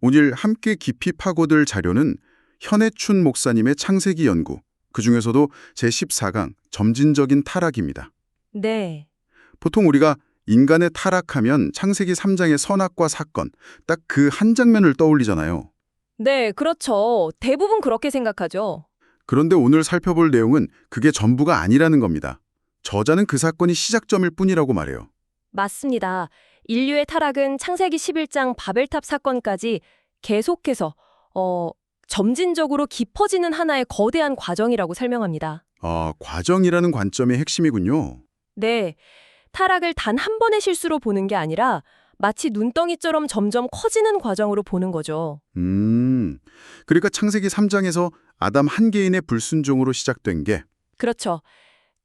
오늘 함께 깊이 파고들 자료는 현해춘 목사님의 창세기 연구, 그중에서도 제14강 점진적인 타락입니다. 네, 보통 우리가 인간의 타락하면 창세기 3장의 선악과 사건, 딱 그 한 장면을 떠올리잖아요. 네, 그렇죠. 대부분 그렇게 생각하죠. 그런데 오늘 살펴볼 내용은 그게 전부가 아니라는 겁니다. 저자는 그 사건이 시작점일 뿐이라고 말해요. 맞습니다. 인류의 타락은 창세기 11장 바벨탑 사건까지 계속해서 점진적으로 깊어지는 하나의 거대한 과정이라고 설명합니다. 과정이라는 관점의 핵심이군요. 네, 타락을 단 한 번의 실수로 보는 게 아니라 마치 눈덩이처럼 점점 커지는 과정으로 보는 거죠. 그러니까 창세기 3장에서 아담 한 개인의 불순종으로 시작된 게 그렇죠.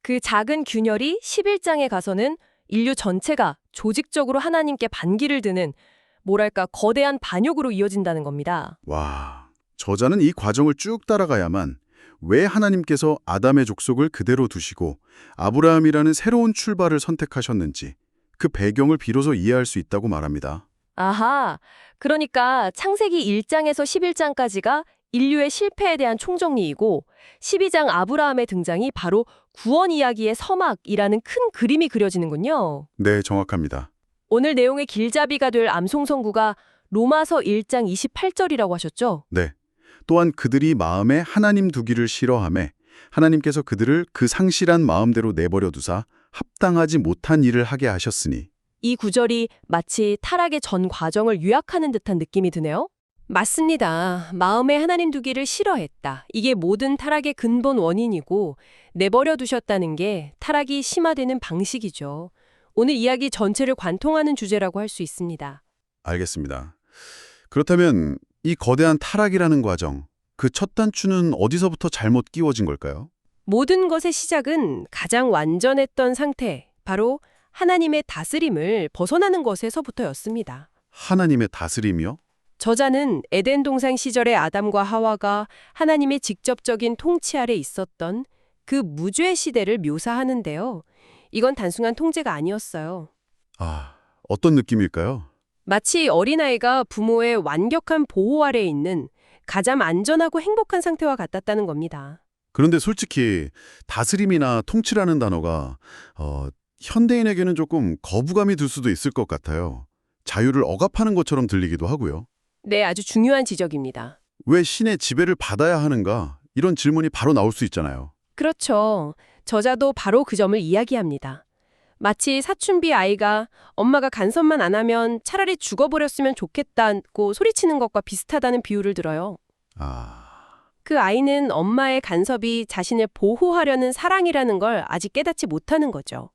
그 작은 균열이 11장에 가서는 인류 전체가 조직적으로 하나님께 반기를 드는 뭐랄까 거대한 반역으로 이어진다는 겁니다. 와, 저자는 이 과정을 쭉 따라가야만 왜 하나님께서 아담의 족속을 그대로 두시고 아브라함이라는 새로운 출발을 선택하셨는지 그 배경을 비로소 이해할 수 있다고 말합니다. 아하, 그러니까 창세기 1장에서 11장까지가 인류의 실패에 대한 총정리이고 12장 아브라함의 등장이 바로 구원 이야기의 서막이라는 큰 그림이 그려지는군요. 네, 정확합니다. 오늘 내용의 길잡이가 될 암송선구가 로마서 1장 28절이라고 하셨죠? 네. 또한 그들이 마음에 하나님 두기를 싫어하매 하나님께서 그들을 그 상실한 마음대로 내버려 두사 합당하지 못한 일을 하게 하셨으니. 이 구절이 마치 타락의 전 과정을 요약하는 듯한 느낌이 드네요. 맞습니다. 마음에 하나님 두기를 싫어했다. 이게 모든 타락의 근본 원인이고 내버려 두셨다는 게 타락이 심화되는 방식이죠. 오늘 이야기 전체를 관통하는 주제라고 할 수 있습니다. 알겠습니다. 그렇다면 이 거대한 타락이라는 과정, 그 첫 단추는 어디서부터 잘못 끼워진 걸까요? 모든 것의 시작은 가장 완전했던 상태, 바로 하나님의 다스림을 벗어나는 것에서부터였습니다. 하나님의 다스림이요? 저자는 에덴 동산 시절의 아담과 하와가 하나님의 직접적인 통치 아래 있었던 그 무죄 시대를 묘사하는데요. 이건 단순한 통제가 아니었어요. 어떤 느낌일까요? 마치 어린아이가 부모의 완벽한 보호 아래에 있는 가장 안전하고 행복한 상태와 같았다는 겁니다. 그런데 솔직히 다스림이나 통치라는 단어가 현대인에게는 조금 거부감이 들 수도 있을 것 같아요. 자유를 억압하는 것처럼 들리기도 하고요. 네, 아주 중요한 지적입니다. 왜 신의 지배를 받아야 하는가? 이런 질문이 바로 나올 수 있잖아요. 그렇죠. 저자도 바로 그 점을 이야기합니다. 마치 사춘기 아이가 엄마가 간섭만 안 하면 차라리 죽어버렸으면 좋겠다고 소리치는 것과 비슷하다는 비유를 들어요. 그 아이는 엄마의 간섭이 자신을 보호하려는 사랑이라는 걸 아직 깨닫지 못하는 거죠.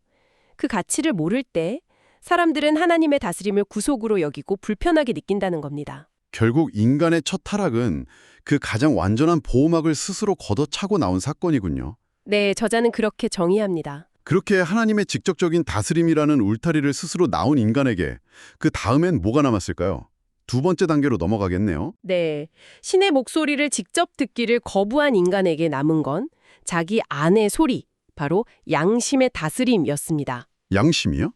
그 가치를 모를 때 사람들은 하나님의 다스림을 구속으로 여기고 불편하게 느낀다는 겁니다. 결국 인간의 첫 타락은 그 가장 완전한 보호막을 스스로 걷어차고 나온 사건이군요. 네, 저자는 그렇게 정의합니다. 그렇게 하나님의 직접적인 다스림이라는 울타리를 스스로 나온 인간에게 그 다음엔 뭐가 남았을까요? 두 번째 단계로 넘어가겠네요. 네, 신의 목소리를 직접 듣기를 거부한 인간에게 남은 건 자기 안의 소리, 바로 양심의 다스림이었습니다. 양심이요?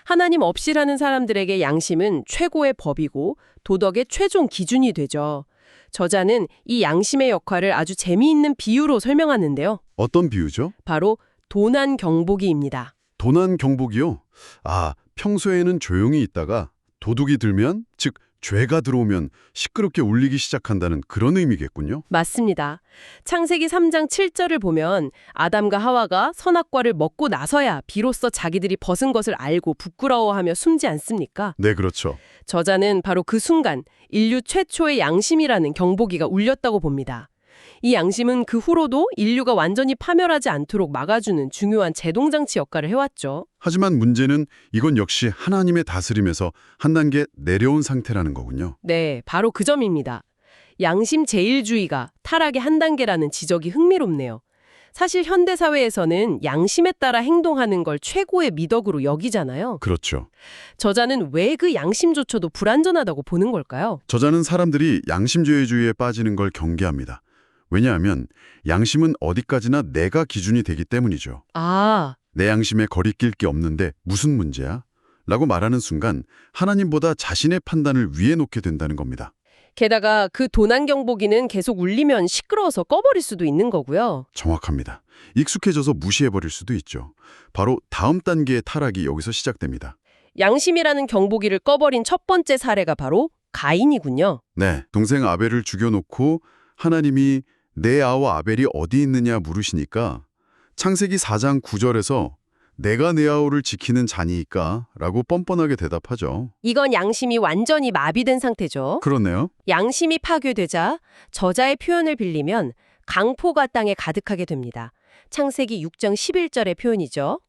하나님 없이라는 사람들에게 양심은 최고의 법이고 도덕의 최종 기준이 되죠. 저자는 이 양심의 역할을 아주 재미있는 비유로 설명하는데요. 어떤 비유죠? 바로 도난 경보기입니다. 도난 경보기요? 평소에는 조용히 있다가 도둑이 들면, 즉 죄가 들어오면 시끄럽게 울리기 시작한다는 그런 의미겠군요. 맞습니다. 창세기 3장 7절을 보면 아담과 하와가 선악과를 먹고 나서야 비로소 자기들이 벗은 것을 알고 부끄러워하며 숨지 않습니까? 네, 그렇죠. 저자는 바로 그 순간 인류 최초의 양심이라는 경보기가 울렸다고 봅니다. 이 양심은 그 후로도 인류가 완전히 파멸하지 않도록 막아주는 중요한 제동장치 역할을 해왔죠. 하지만 문제는 이건 역시 하나님의 다스림에서 한 단계 내려온 상태라는 거군요. 네, 바로 그 점입니다. 양심 제일주의가 타락의 한 단계라는 지적이 흥미롭네요. 사실 현대사회에서는 양심에 따라 행동하는 걸 최고의 미덕으로 여기잖아요. 그렇죠. 저자는 왜 그 양심조차도 불안전하다고 보는 걸까요? 저자는 사람들이 양심죄의주의에 빠지는 걸 경계합니다. 왜냐하면 양심은 어디까지나 내가 기준이 되기 때문이죠. 내 양심에 거리낄 게 없는데 무슨 문제야? 라고 말하는 순간 하나님보다 자신의 판단을 위에 놓게 된다는 겁니다. 게다가 그 도난 경보기는 계속 울리면 시끄러워서 꺼버릴 수도 있는 거고요. 정확합니다. 익숙해져서 무시해버릴 수도 있죠. 바로 다음 단계의 타락이 여기서 시작됩니다. 양심이라는 경보기를 꺼버린 첫 번째 사례가 바로 가인이군요. 네, 동생 아벨을 죽여놓고 하나님이 내 아와 아벨이 어디 있느냐 물으시니까 창세기 4장 9절에서 내가 내 아우를 지키는 자니이까 라고 뻔뻔하게 대답하죠. 이건 양심이 완전히 마비된 상태죠. 그렇네요. 양심이 파괴되자 저자의 표현을 빌리면 강포가 땅에 가득하게 됩니다. 창세기 6장 11절의 표현이죠.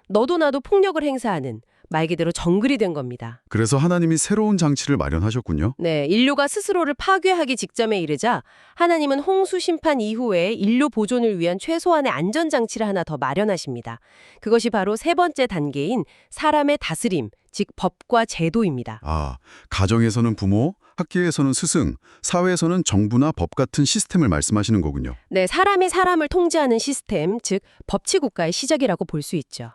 너도 나도 폭력을 행사하는 말 그대로 정글이 된 겁니다. 그래서 하나님이 새로운 장치를 마련하셨군요. 네, 인류가 스스로를 파괴하기 직전에 이르자 하나님은 홍수 심판 이후에 인류 보존을 위한 최소한의 안전장치를 하나 더 마련하십니다. 그것이 바로 세 번째 단계인 사람의 다스림, 즉 법과 제도입니다. 아, 가정에서는 부모, 학교에서는 스승, 사회에서는 정부나 법 같은 시스템을 말씀하시는 거군요. 네, 사람이 사람을 통제하는 시스템, 즉 법치국가의 시작이라고 볼 수 있죠.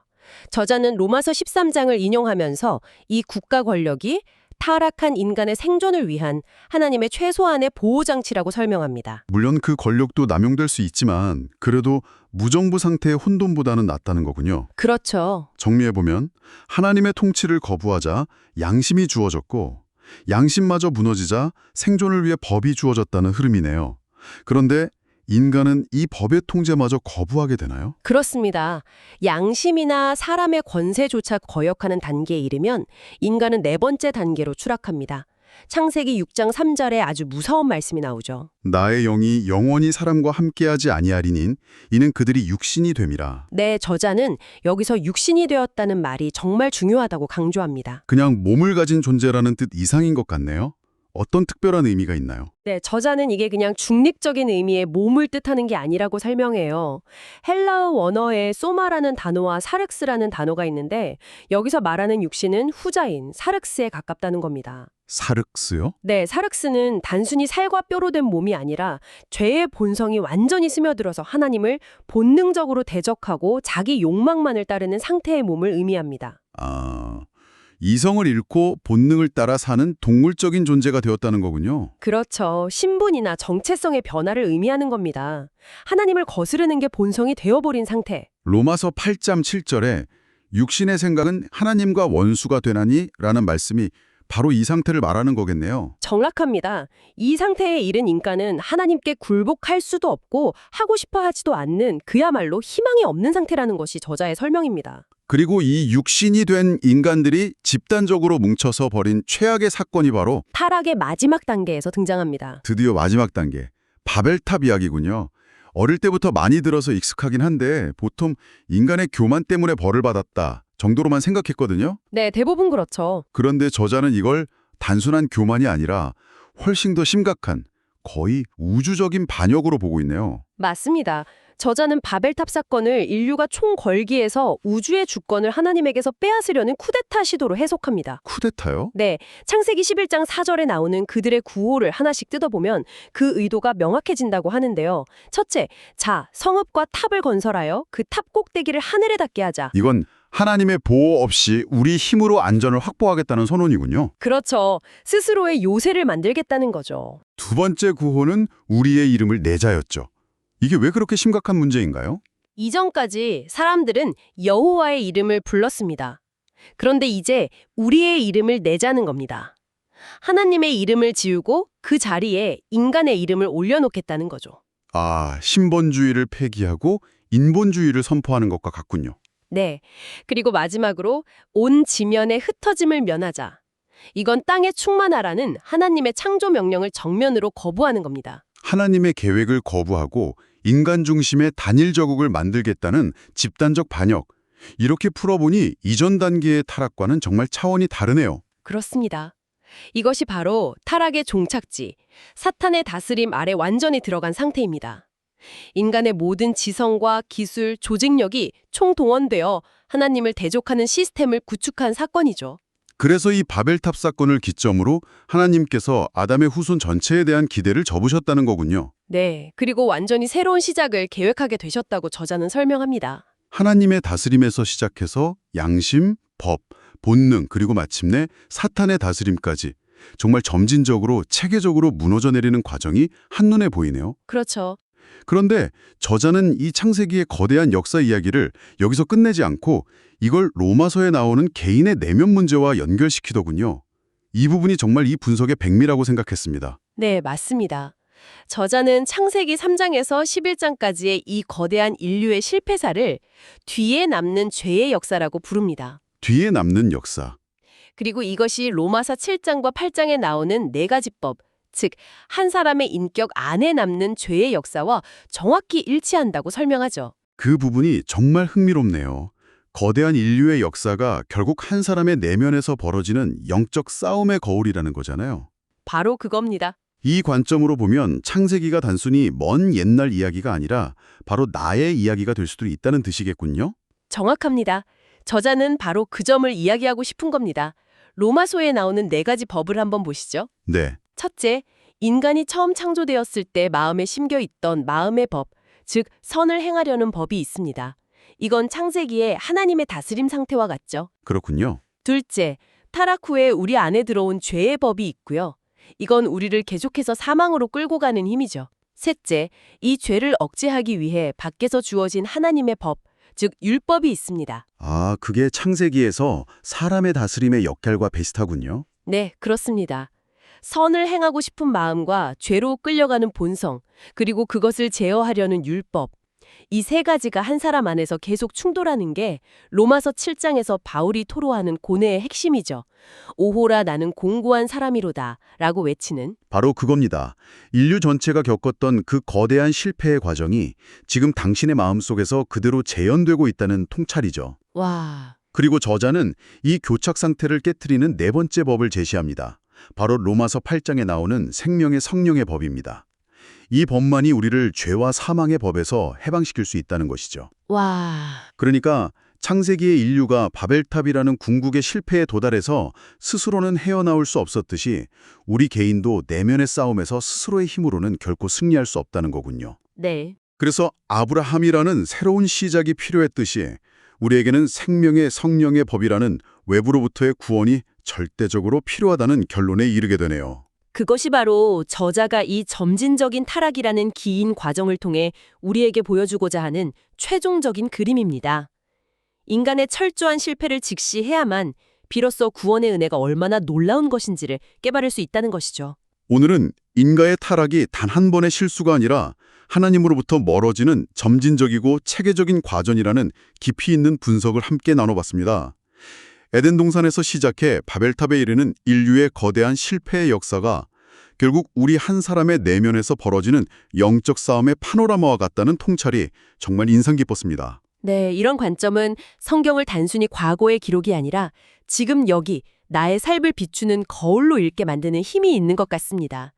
저자는 로마서 13장을 인용하면서 이 국가 권력이 타락한 인간의 생존을 위한 하나님의 최소한의 보호장치라고 설명합니다. 물론 그 권력도 남용될 수 있지만 그래도 무정부 상태의 혼돈보다는 낫다는 거군요. 그렇죠. 정리해보면 하나님의 통치를 거부하자 양심이 주어졌고 양심마저 무너지자 생존을 위해 법이 주어졌다는 흐름이네요. 그런데 인간은 이 법의 통제마저 거부하게 되나요? 그렇습니다. 양심이나 사람의 권세조차 거역하는 단계에 이르면 인간은 네 번째 단계로 추락합니다. 창세기 6장 3절에 아주 무서운 말씀이 나오죠. 나의 영이 영원히 사람과 함께하지 아니하리니 이는 그들이 육신이 됨이라. 네, 저자는 여기서 육신이 되었다는 말이 정말 중요하다고 강조합니다. 그냥 몸을 가진 존재라는 뜻 이상인 것 같네요. 어떤 특별한 의미가 있나요? 네, 저자는 이게 그냥 중립적인 의미의 몸을 뜻하는 게 아니라고 설명해요. 헬라어 원어에 소마라는 단어와 사륵스라는 단어가 있는데 여기서 말하는 육신은 후자인 사륵스에 가깝다는 겁니다. 사륵스요? 네, 사륵스는 단순히 살과 뼈로 된 몸이 아니라 죄의 본성이 완전히 스며들어서 하나님을 본능적으로 대적하고 자기 욕망만을 따르는 상태의 몸을 의미합니다. 아, 이성을 잃고 본능을 따라 사는 동물적인 존재가 되었다는 거군요. 그렇죠. 신분이나 정체성의 변화를 의미하는 겁니다. 하나님을 거스르는 게 본성이 되어버린 상태. 로마서 8장 7절에 육신의 생각은 하나님과 원수가 되나니 라는 말씀이 바로 이 상태를 말하는 거겠네요. 정확합니다. 이 상태에 이른 인간은 하나님께 굴복할 수도 없고 하고 싶어 하지도 않는 그야말로 희망이 없는 상태라는 것이 저자의 설명입니다. 그리고 이 육신이 된 인간들이 집단적으로 뭉쳐서 벌인 최악의 사건이 바로 타락의 마지막 단계에서 등장합니다. 드디어 마지막 단계, 바벨탑 이야기군요. 어릴 때부터 많이 들어서 익숙하긴 한데 보통 인간의 교만 때문에 벌을 받았다 정도로만 생각했거든요. 네, 대부분 그렇죠. 그런데 저자는 이걸 단순한 교만이 아니라 훨씬 더 심각한 거의 우주적인 반역으로 보고 있네요. 맞습니다. 저자는 바벨탑 사건을 인류가 총 걸기에서 우주의 주권을 하나님에게서 빼앗으려는 쿠데타 시도로 해석합니다. 쿠데타요? 네, 창세기 11장 4절에 나오는 그들의 구호를 하나씩 뜯어보면 그 의도가 명확해진다고 하는데요. 첫째, 자, 성읍과 탑을 건설하여 그 탑 꼭대기를 하늘에 닿게 하자. 이건 하나님의 보호 없이 우리 힘으로 안전을 확보하겠다는 선언이군요. 그렇죠. 스스로의 요새를 만들겠다는 거죠. 두 번째 구호는 우리의 이름을 내자였죠. 이게 왜 그렇게 심각한 문제인가요? 이전까지 사람들은 여호와의 이름을 불렀습니다. 그런데 이제 우리의 이름을 내자는 겁니다. 하나님의 이름을 지우고 그 자리에 인간의 이름을 올려놓겠다는 거죠. 아, 신본주의를 폐기하고 인본주의를 선포하는 것과 같군요. 네. 그리고 마지막으로 온 지면의 흩어짐을 면하자. 이건 땅에 충만하라는 하나님의 창조 명령을 정면으로 거부하는 겁니다. 하나님의 계획을 거부하고 인간 중심의 단일 저국을 만들겠다는 집단적 반역. 이렇게 풀어보니 이전 단계의 타락과는 정말 차원이 다르네요. 그렇습니다. 이것이 바로 타락의 종착지, 사탄의 다스림 아래 완전히 들어간 상태입니다. 인간의 모든 지성과 기술, 조직력이 총동원되어 하나님을 대적하는 시스템을 구축한 사건이죠. 그래서 이 바벨탑 사건을 기점으로 하나님께서 아담의 후손 전체에 대한 기대를 접으셨다는 거군요. 네, 그리고 완전히 새로운 시작을 계획하게 되셨다고 저자는 설명합니다. 하나님의 다스림에서 시작해서 양심, 법, 본능, 그리고 마침내 사탄의 다스림까지 정말 점진적으로 체계적으로 무너져 내리는 과정이 한눈에 보이네요. 그렇죠. 그런데 저자는 이 창세기의 거대한 역사 이야기를 여기서 끝내지 않고 이걸 로마서에 나오는 개인의 내면 문제와 연결시키더군요. 이 부분이 정말 이 분석의 백미라고 생각했습니다. 네, 맞습니다. 저자는 창세기 3장에서 11장까지의 이 거대한 인류의 실패사를 뒤에 남는 죄의 역사라고 부릅니다. 뒤에 남는 역사. 그리고 이것이 로마서 7장과 8장에 나오는 네 가지 법, 즉 한 사람의 인격 안에 남는 죄의 역사와 정확히 일치한다고 설명하죠. 그 부분이 정말 흥미롭네요. 거대한 인류의 역사가 결국 한 사람의 내면에서 벌어지는 영적 싸움의 거울이라는 거잖아요. 바로 그겁니다. 이 관점으로 보면 창세기가 단순히 먼 옛날 이야기가 아니라 바로 나의 이야기가 될 수도 있다는 뜻이겠군요. 정확합니다. 저자는 바로 그 점을 이야기하고 싶은 겁니다. 로마서에 나오는 네 가지 법을 한번 보시죠. 네, 첫째, 인간이 처음 창조되었을 때 마음에 심겨 있던 마음의 법, 즉 선을 행하려는 법이 있습니다. 이건 창세기의 하나님의 다스림 상태와 같죠. 그렇군요. 둘째, 타락 후에 우리 안에 들어온 죄의 법이 있고요. 이건 우리를 계속해서 사망으로 끌고 가는 힘이죠. 셋째, 이 죄를 억제하기 위해 밖에서 주어진 하나님의 법, 즉 율법이 있습니다. 아, 그게 창세기에서 사람의 다스림의 역할과 비슷하군요. 네, 그렇습니다. 선을 행하고 싶은 마음과 죄로 끌려가는 본성, 그리고 그것을 제어하려는 율법. 이 세 가지가 한 사람 안에서 계속 충돌하는 게 로마서 7장에서 바울이 토로하는 고뇌의 핵심이죠. 오호라 나는 공고한 사람이로다 라고 외치는. 바로 그겁니다. 인류 전체가 겪었던 그 거대한 실패의 과정이 지금 당신의 마음속에서 그대로 재현되고 있다는 통찰이죠. 와, 그리고 저자는 이 교착 상태를 깨트리는 네 번째 법을 제시합니다. 바로 로마서 8장에 나오는 생명의 성령의 법입니다. 이 법만이 우리를 죄와 사망의 법에서 해방시킬 수 있다는 것이죠. 와, 그러니까 창세기의 인류가 바벨탑이라는 궁극의 실패에 도달해서 스스로는 헤어나올 수 없었듯이 우리 개인도 내면의 싸움에서 스스로의 힘으로는 결코 승리할 수 없다는 거군요. 네. 그래서 아브라함이라는 새로운 시작이 필요했듯이 우리에게는 생명의 성령의 법이라는 외부로부터의 구원이 절대적으로 필요하다는 결론에 이르게 되네요. 그것이 바로 저자가 이 점진적인 타락이라는 긴 과정을 통해 우리에게 보여주고자 하는 최종적인 그림입니다. 인간의 철저한 실패를 직시해야만 비로소 구원의 은혜가 얼마나 놀라운 것인지를 깨달을 수 있다는 것이죠. 오늘은 인간의 타락이 단 한 번의 실수가 아니라 하나님으로부터 멀어지는 점진적이고 체계적인 과정이라는 깊이 있는 분석을 함께 나눠봤습니다. 에덴 동산에서 시작해 바벨탑에 이르는 인류의 거대한 실패의 역사가 결국 우리 한 사람의 내면에서 벌어지는 영적 싸움의 파노라마와 같다는 통찰이 정말 인상 깊었습니다. 네, 이런 관점은 성경을 단순히 과거의 기록이 아니라 지금 여기 나의 삶을 비추는 거울로 읽게 만드는 힘이 있는 것 같습니다.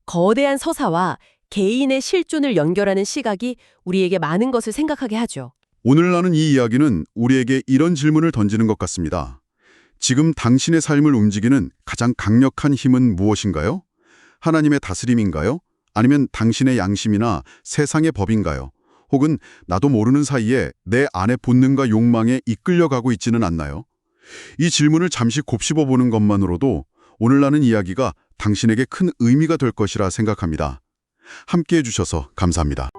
거대한 서사와 개인의 실존을 연결하는 시각이 우리에게 많은 것을 생각하게 하죠. 오늘 나눈 이 이야기는 우리에게 이런 질문을 던지는 것 같습니다. 지금 당신의 삶을 움직이는 가장 강력한 힘은 무엇인가요? 하나님의 다스림인가요? 아니면 당신의 양심이나 세상의 법인가요? 혹은 나도 모르는 사이에 내 안의 본능과 욕망에 이끌려가고 있지는 않나요? 이 질문을 잠시 곱씹어 보는 것만으로도 오늘 나눈 이야기가 당신에게 큰 의미가 될 것이라 생각합니다. 함께해 주셔서 감사합니다.